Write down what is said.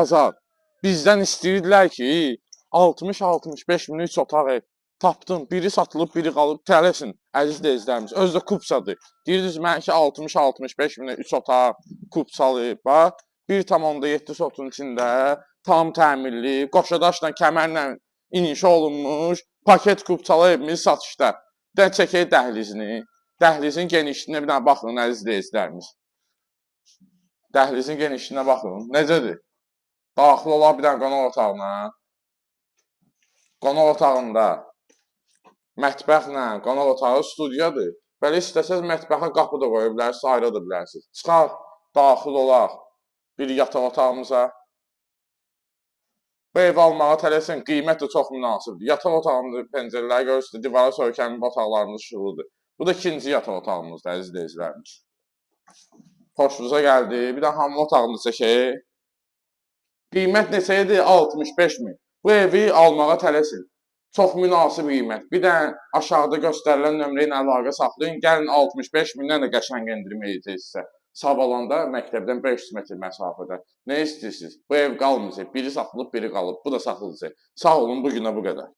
Azad. Bizdən istəyirdilər ki, 60-65 min 3 otaq ev tapdın. Biri satılıb, biri qalıb. Tələsin, əziz izləyicilərimiz. Özü də Kupsadır. Deyirdiniz mən ki 60-65 min 3 otaq Kupsalı. Bax, 1,7 sotun içində tam təmirli, qoşadaşla, kəmərlə inşa olunmuş paket Kupsalı evimiz satışda. Çəkək dəhlizini. Dəhlizin genişliyinə bir dənə baxın, əziz izləyicilərimiz. Dəhlizin genişliyinə baxın. Necədir? Daxil olar bir dənə qonaq otağına. Qonaq otağında mətbəxlə, qonaq otağı studiyadır. Belə istəsəz mətbəxə qapı da qoya bilərsiniz, ayrı da bilərsiniz. Çıxar, daxil olaq bir yataq otağımıza. Bu evi almağa tələsin, qiymət də çox münasibdir. Yataq otağımızın pəncərələri görürsünüz, divara söykənmiş otaqlarımız işıqlıdır. Bu da ikinci yataq otağımızdır, əziz izləyicilərimiz. Xoşunuza gəldi. Bir də hamam otağını çəkək. Qiymət neçəyədir? 65 min. Bu evi almağa tələsin. Çox münasib qiymət. Bir də aşağıda göstərilən nömrə ilə əlaqə saxlayın. Gəlin 65 mindən də qəşəng endirim edəcək sizə. Sabalanda məktəbdən 500 metr məsafədə. Nə istəyirsiniz? Bu ev qalmayacaq. Biri satılıb, biri qalıb. Bu da satılacaq. Sağ olun, bu günə bu qədər.